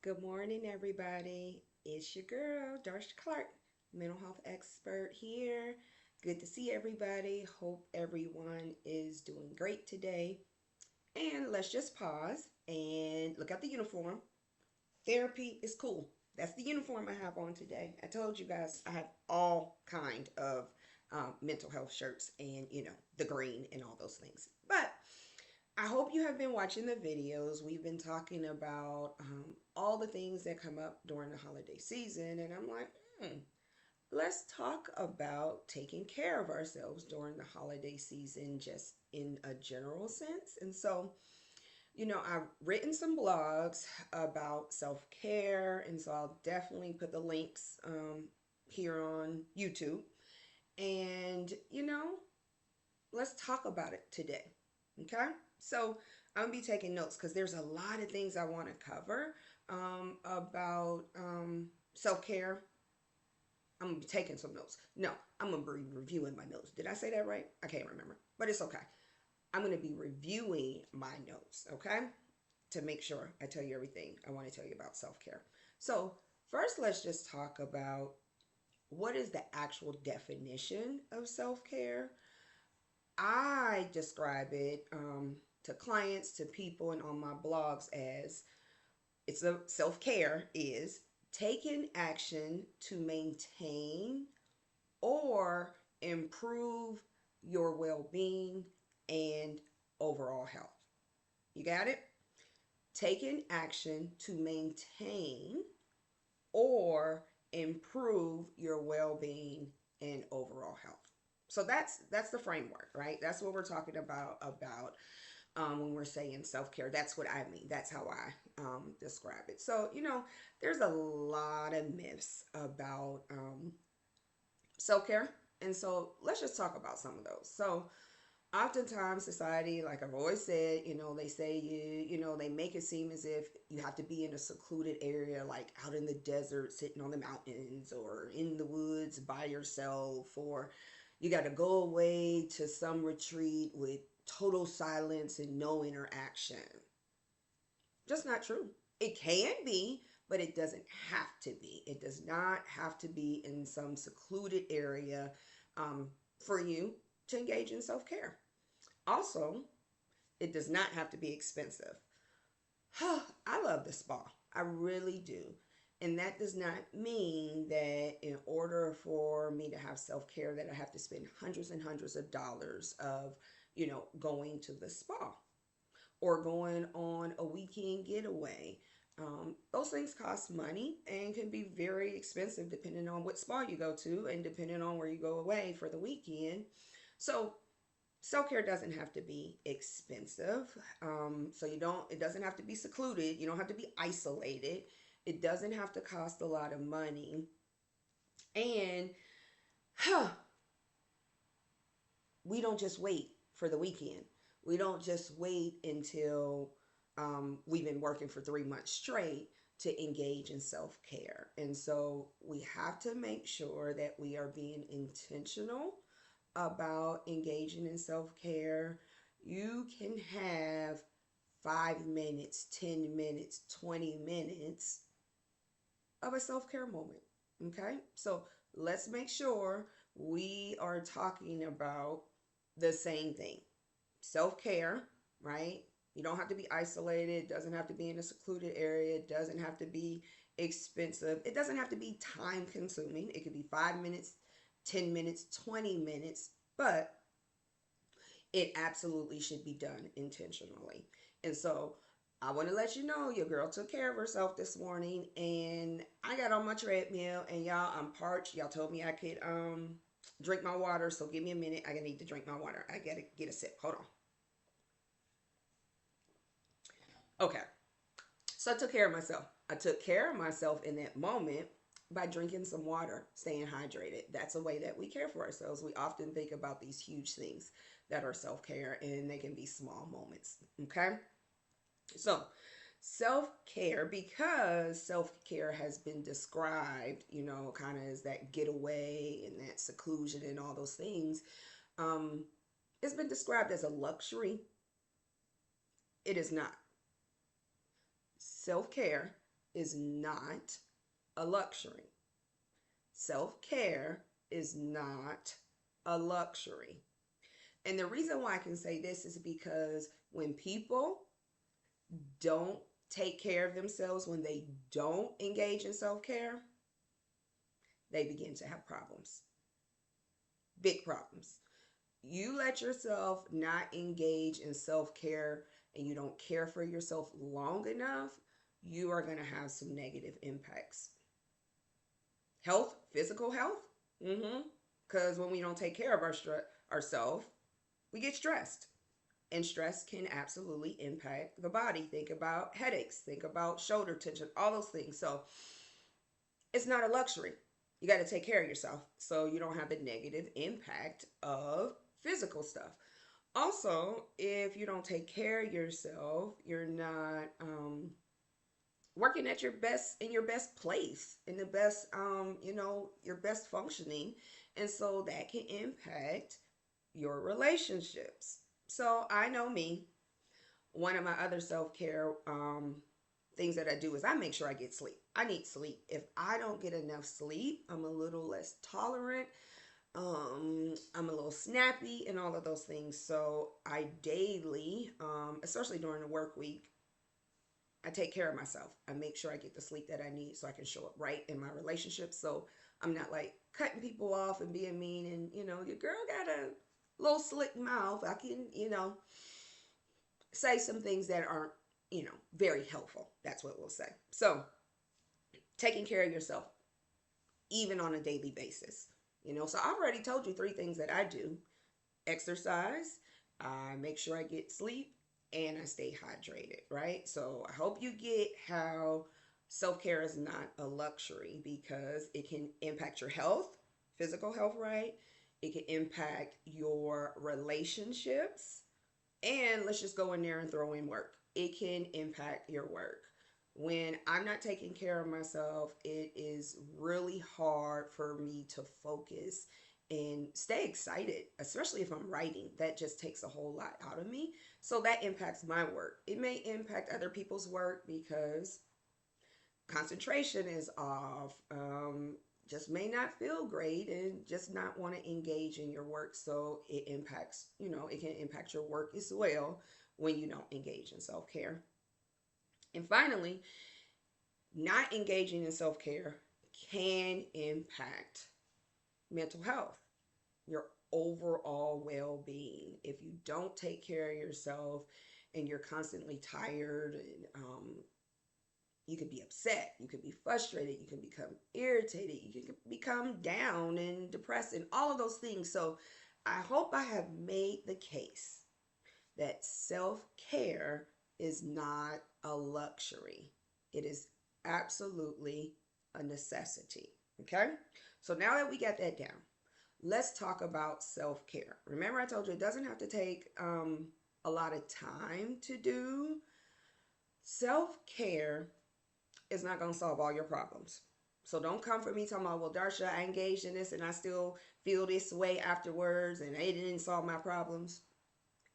Good morning, everybody. It's your girl, Darcia Clark, mental health expert here. Good to see everybody. Hope everyone is doing great today. And let's just pause and look at the uniform. Therapy is cool. That's the uniform I have on today. I told you guys I have all kind of mental health shirts and the green and all those things. But I hope you have been watching the videos. We've been talking about all the things that come up during the holiday season, and I'm like, let's talk about taking care of ourselves during the holiday season, just in a general sense. And so, I've written some blogs about self care, and so I'll definitely put the links here on YouTube. And, let's talk about it today. Okay? So I'm gonna be taking notes because there's a lot of things I want to cover about self care. I'm gonna be taking some notes. No, I'm gonna be reviewing my notes. Did I say that right? I can't remember, but it's okay. I'm gonna be reviewing my notes, okay, to make sure I tell you everything I want to tell you about self care. So first, let's just talk about what is the actual definition of self care. I describe it to clients, to people, and on my blogs as it's a self care is taking action to maintain or improve your well being and overall health. You got it? Taking action to maintain or improve your well-being and overall health. So that's the framework, right? That's what we're talking about when we're saying self-care. That's what I mean. That's how I describe it. So there's a lot of myths about self-care, and so let's just talk about some of those. So oftentimes society, like I've always said, they say they make it seem as if you have to be in a secluded area, like out in the desert sitting on the mountains or in the woods by yourself, or you got to go away to some retreat with total silence and no interaction. Just not true. It can be, but it doesn't have to be. It does not have to be in some secluded area um, for you to engage in self-care. Also, it does not have to be expensive. I love the spa. I really do. And that does not mean that in order for me to have self-care that I have to spend hundreds and hundreds of dollars of, going to the spa or going on a weekend getaway. Those things cost money and can be very expensive depending on what spa you go to and depending on where you go away for the weekend. So self-care doesn't have to be expensive. So it doesn't have to be secluded. You don't have to be isolated. It doesn't have to cost a lot of money. And huh, we don't just wait for the weekend. We don't just wait until we've been working for 3 months straight to engage in self care. And so we have to make sure that we are being intentional about engaging in self care. You can have 5 minutes, 10 minutes, 20 minutes of a self care moment. Okay? So let's make sure we are talking about the same thing. Self care, right? You don't have to be isolated. It doesn't have to be in a secluded area. It doesn't have to be expensive. It doesn't have to be time consuming. It could be 5 minutes, 10 minutes, 20 minutes, but it absolutely should be done intentionally. And so I want to let you know your girl took care of herself this morning and I got on my treadmill and y'all, I'm parched. Y'all told me I could drink my water, so give me a minute. I need to drink my water. I gotta get a sip. Hold on. Okay. So I took care of myself. I took care of myself in that moment by drinking some water, staying hydrated. That's a way that we care for ourselves. We often think about these huge things that are self care, and they can be small moments. Okay. So, self care, because self care has been described, kind of as that getaway and that seclusion and all those things, um, it's been described as a luxury. It is not. Self care is not a luxury. Self care is not a luxury. And the reason why I can say this is because when people don't take care of themselves, when they don't engage in self care, they begin to have problems, big problems. You let yourself not engage in self care and you don't care for yourself long enough, you are going to have some negative impacts. Health, physical health. Because when we don't take care of ourselves, we get stressed. And stress can absolutely impact the body. Think about headaches, think about shoulder tension, all those things. So it's not a luxury. You got to take care of yourself so you don't have the negative impact of physical stuff. Also, if you don't take care of yourself, you're not working at your best, in your best place, in the best, your best functioning. And so that can impact your relationships. So I know me, one of my other self-care things that I do is I make sure I get sleep. I need sleep. If I don't get enough sleep, I'm a little less tolerant. I'm a little snappy and all of those things. So I daily, especially during the work week, I take care of myself. I make sure I get the sleep that I need so I can show up right in my relationship. So I'm not like cutting people off and being mean. And, your girl got a little slick mouth. I can, say some things that aren't, very helpful. That's what we'll say. So taking care of yourself, even on a daily basis. So I've already told you three things that I do: exercise, I make sure I get sleep, and I stay hydrated, right? So I hope you get how self care is not a luxury because it can impact your health, physical health, right? It can impact your relationships. And let's just go in there and throw in work. It can impact your work. When I'm not taking care of myself, it is really hard for me to focus and stay excited, especially if I'm writing. That just takes a whole lot out of me. So that impacts my work. It may impact other people's work because concentration is off, just may not feel great and just not want to engage in your work. So it impacts, it can impact your work as well when you don't engage in self care. And finally, not engaging in self care can impact mental health, your overall well being. If you don't take care of yourself and you're constantly tired and you could be upset, you could be frustrated, you can become irritated, you can become down and depressed, and all of those things. So I hope I have made the case that self care is not a luxury, it is absolutely a necessity. Okay, so now that we got that down, let's talk about self care. Remember, I told you it doesn't have to take a lot of time to do. Self care is not going to solve all your problems. So don't come for me talking about, well, Darsha, I engaged in this and I still feel this way afterwards and it didn't solve my problems.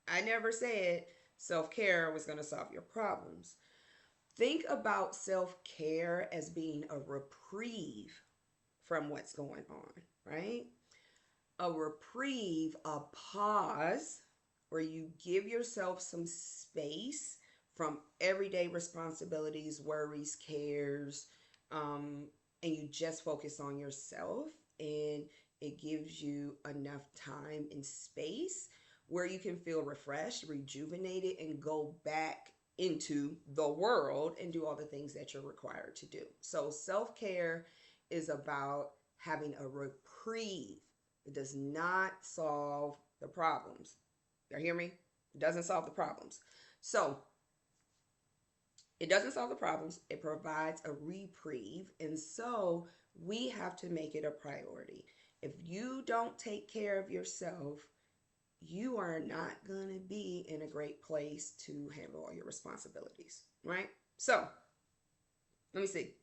I never said self care was going to solve your problems. Think about self care as being a reprieve from what's going on, right? A reprieve, a pause where you give yourself some space from everyday responsibilities, worries, cares, and you just focus on yourself. And it gives you enough time and space where you can feel refreshed, rejuvenated, and go back into the world and do all the things that you're required to do. So self care is about having a reprieve. It does not solve the problems. You hear me? It doesn't solve the problems. So it doesn't solve the problems. It provides a reprieve. And so we have to make it a priority. If you don't take care of yourself, you are not going to be in a great place to handle all your responsibilities, right? So let me see.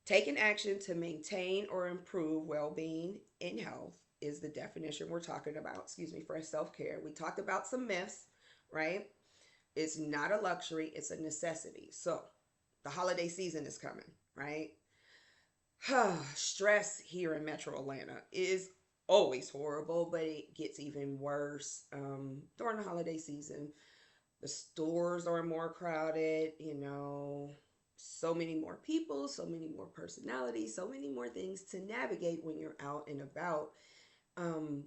Taking action to maintain or improve well-being and health is the definition we're talking about, for self-care. We talked about some myths, right? It's not a luxury, it's a necessity. So the holiday season is coming, right? Stress here in Metro Atlanta is always horrible, but it gets even worse during the holiday season. The stores are more crowded, so many more people, so many more personalities, so many more things to navigate when you're out and about. Um,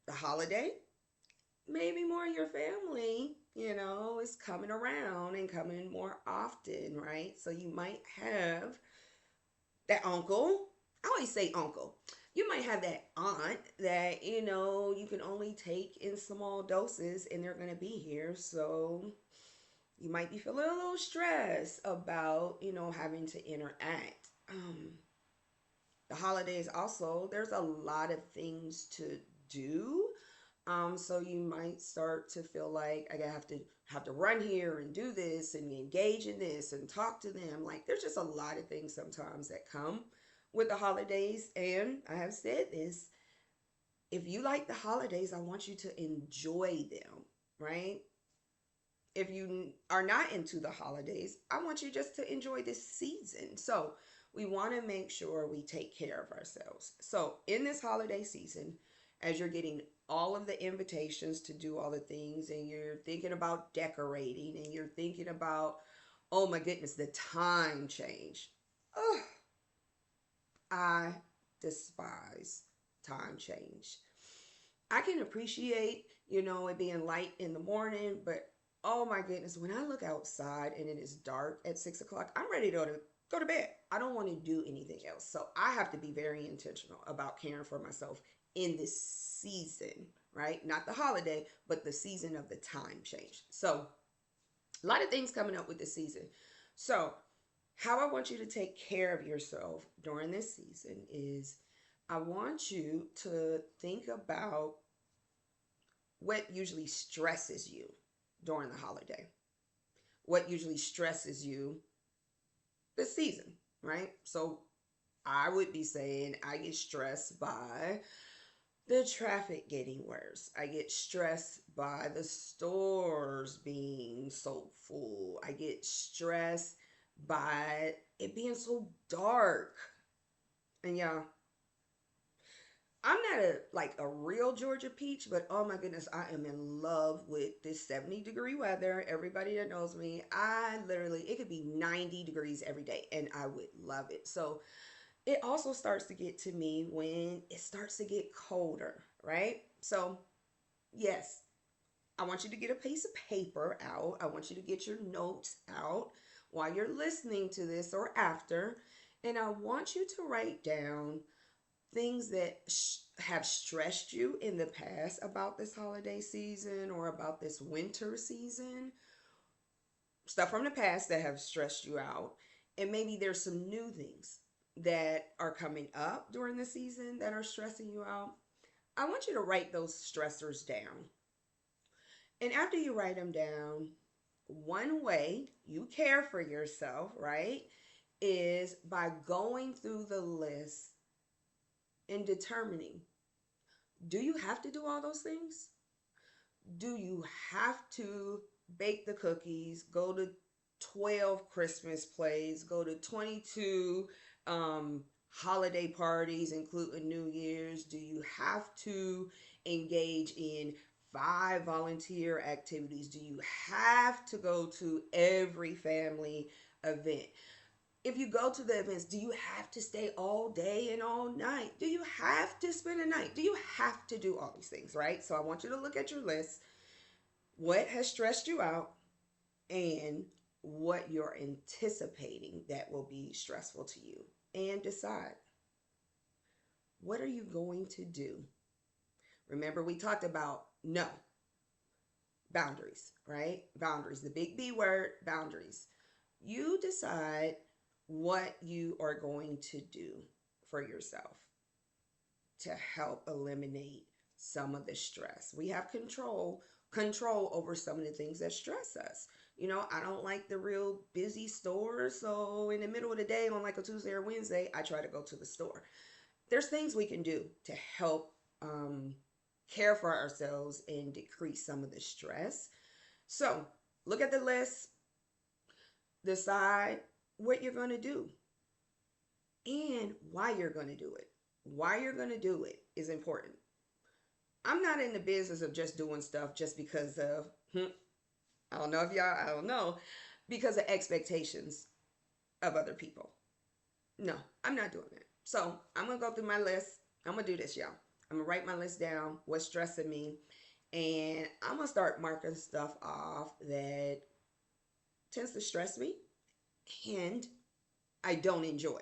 the holiday, maybe more your family, is coming around and coming more often, right? So you might have that uncle. I always say uncle. You might have that aunt that, you can only take in small doses and they're going to be here. So you might be feeling a little stressed about, having to interact. The holidays also, there's a lot of things to do. So you might start to feel like I have to run here and do this and engage in this and talk to them. Like there's just a lot of things sometimes that come with the holidays. And I have said this, if you like the holidays, I want you to enjoy them, right? If you are not into the holidays, I want you just to enjoy this season. So we want to make sure we take care of ourselves. So in this holiday season, as you're getting all of the invitations to do all the things and you're thinking about decorating and you're thinking about, oh my goodness, the time change. Oh, I despise time change. I can appreciate, it being light in the morning, but oh my goodness, when I look outside and it is dark at 6 o'clock, I'm ready to go to bed. I don't want to do anything else. So I have to be very intentional about caring for myself in this season, right? Not the holiday, but the season of the time change. So a lot of things coming up with the season. So how I want you to take care of yourself during this season is I want you to think about what usually stresses you during the holiday, what usually stresses you this season, right? So I would be saying I get stressed by the traffic getting worse. I get stressed by the stores being so full. I get stressed by it being so dark. And yeah, I'm not a real Georgia peach, but oh my goodness, I am in love with this 70-degree weather. Everybody that knows me, I literally it could be 90 degrees every day and I would love it. So it also starts to get to me when it starts to get colder, right? So, yes, I want you to get a piece of paper out. I want you to get your notes out while you're listening to this or after. And I want you to write down things that have stressed you in the past about this holiday season or about this winter season, stuff from the past that have stressed you out. And maybe there's some new things that are coming up during the season that are stressing you out. I want you to write those stressors down. And after you write them down, one way you care for yourself, right, is by going through the list and determining, do you have to do all those things? Do you have to bake the cookies, go to 12 Christmas plays, go to 22 holiday parties, including New Year's? Do you have to engage in 5 volunteer activities? Do you have to go to every family event? If you go to the events, do you have to stay all day and all night? Do you have to spend a night? Do you have to do all these things, right? So I want you to look at your list, what has stressed you out, and what you're anticipating that will be stressful to you, and decide, what are you going to do? Remember, we talked about no boundaries, right? Boundaries, the big B word, boundaries. You decide what you are going to do for yourself to help eliminate some of the stress. We have control over some of the things that stress us. I don't like the real busy stores, so in the middle of the day on like a Tuesday or Wednesday, I try to go to the store. There's things we can do to help care for ourselves and decrease some of the stress. So look at the list, decide what you're going to do and why you're going to do it. Why you're going to do it is important. I'm not in the business of just doing stuff just because of, I don't know if y'all, I don't know, because of expectations of other people. No, I'm not doing that. So I'm going to go through my list. I'm going to do this, y'all. I'm going to write my list down, what's stressing me, and I'm going to start marking stuff off that tends to stress me and I don't enjoy.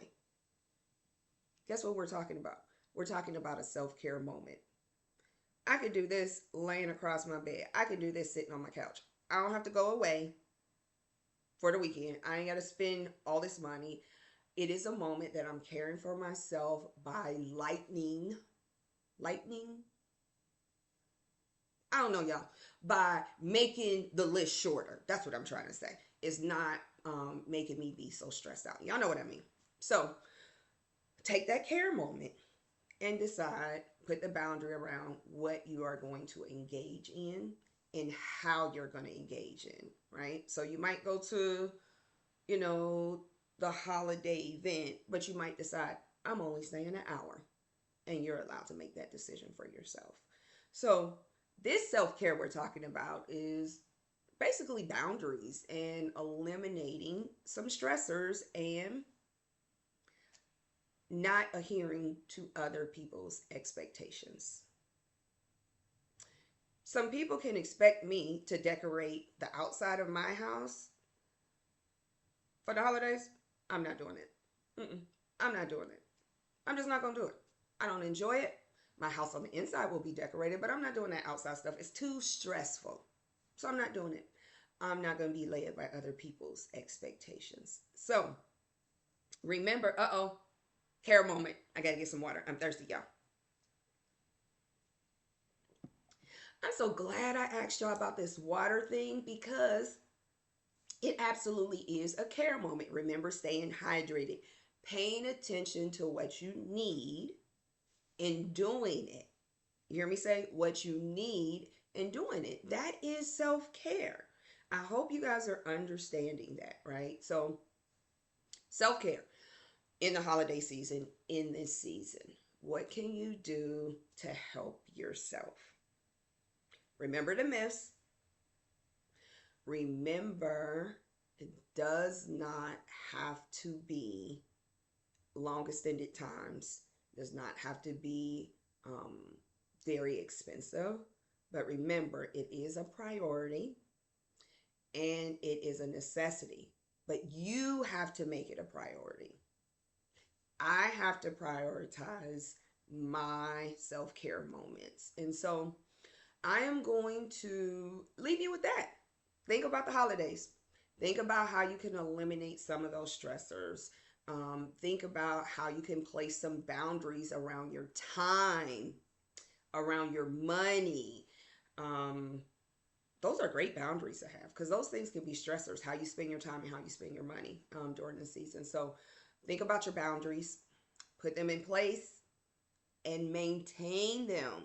Guess what we're talking about? We're talking about a self care moment. I could do this laying across my bed. I could do this sitting on my couch. I don't have to go away for the weekend. I ain't got to spend all this money. It is a moment that I'm caring for myself by lightening, I don't know, y'all, by making the list shorter. That's what I'm trying to say. It's not making me be so stressed out. Y'all know what I mean. So take that care moment and decide, put the boundary around what you are going to engage in and how you're going to engage in, right? So you might go to, you know, the holiday event, but you might decide, I'm only staying an hour, and you're allowed to make that decision for yourself. So this self-care we're talking about is basically boundaries and eliminating some stressors and not adhering to other people's expectations. Some people can expect me to decorate the outside of my house for the holidays. I'm not doing it. I'm not doing it. I'm just not going to do it. I don't enjoy it. My house on the inside will be decorated, but I'm not doing that outside stuff. It's too stressful. So I'm not doing it. I'm not going to be led by other people's expectations. So remember, care moment. I got to get some water. I'm thirsty, y'all. I'm so glad I asked y'all about this water thing because it absolutely is a care moment. Remember, staying hydrated, paying attention to what you need and doing it. You hear me say what you need and doing it. That is self care. I hope you guys are understanding that, right? So, self care in the holiday season, in this season, what can you do to help yourself? Remember the myths. Remember, it does not have to be long extended times, does not have to be um, very expensive. But remember, it is a priority and it is a necessity. But you have to make it a priority. I have to prioritize my self care moments. And so I am going to leave you with that. Think about the holidays. Think about how you can eliminate some of those stressors. Think about how you can place some boundaries around your time, around your money. Um, those are great boundaries to have because those things can be stressors, how you spend your time and how you spend your money during the season. So think about your boundaries, put them in place, and maintain them.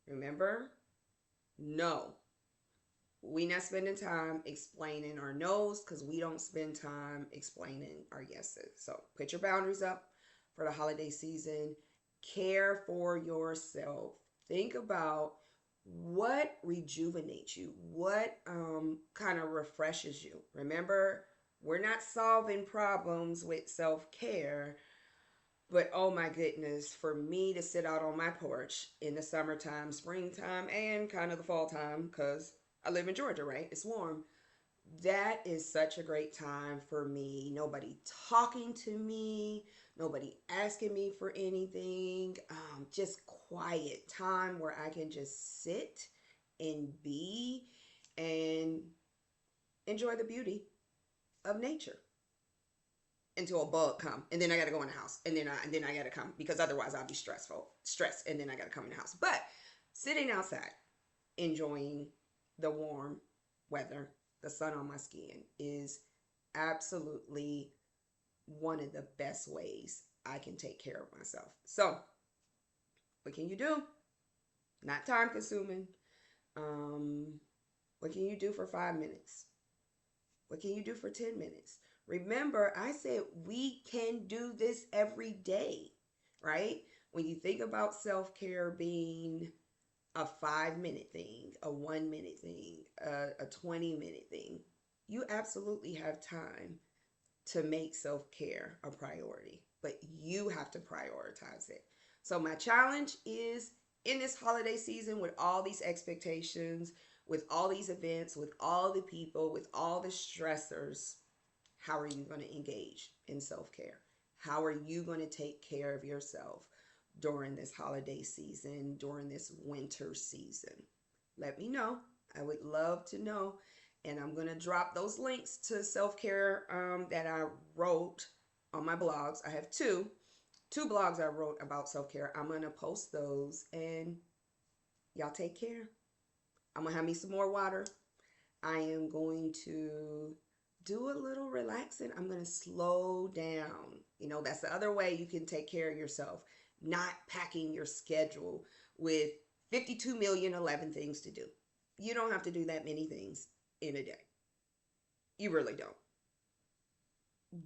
Remember, no. We not spending time explaining our no's because we don't spend time explaining our yeses. So put your boundaries up for the holiday season. Care for yourself. Think about what rejuvenates you, what kind of refreshes you. Remember, we're not solving problems with self-care, but oh my goodness, for me to sit out on my porch in the summertime, springtime, and kind of the fall time, because I live in Georgia, right? It's warm. That is such a great time for me. Nobody talking to me, nobody asking me for anything. Just quiet time where I can just sit and be and enjoy the beauty of nature until a bug come and then I got to go in the house and then I got to come because otherwise I'll be stressed and then I got to come in the house. But sitting outside enjoying the warm weather, the sun on my skin is absolutely one of the best ways I can take care of myself. So, what can you do? Not time consuming. What can you do for 5 minutes? What can you do for 10 minutes? Remember, I said we can do this every day, right? When you think about self care being a 5 minute thing, a 1 minute thing, a 20-minute thing, you absolutely have time to make self care a priority, but you have to prioritize it. So, my challenge is in this holiday season with all these expectations, with all these events, with all the people, with all the stressors, how are you going to engage in self care? How are you going to take care of yourself during this holiday season, during this winter season? Let me know. I would love to know. And I'm going to drop those links to self care that I wrote on my blogs. I have two blogs I wrote about self care. I'm going to post those and y'all take care. I'm going to have me some more water. I am going to do a little relaxing. I'm going to slow down. That's the other way you can take care of yourself. Not packing your schedule with 52,011 things to do. You don't have to do that many things in a day. You really don't.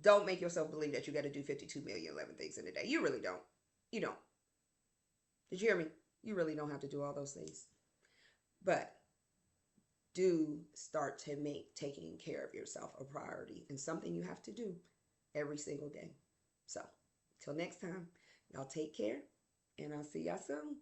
Don't make yourself believe that you got to do 52,011 things in a day. You really don't. You don't. Did you hear me? You really don't have to do all those things. But do start to make taking care of yourself a priority and something you have to do every single day. So, till next time, y'all take care and I'll see y'all soon.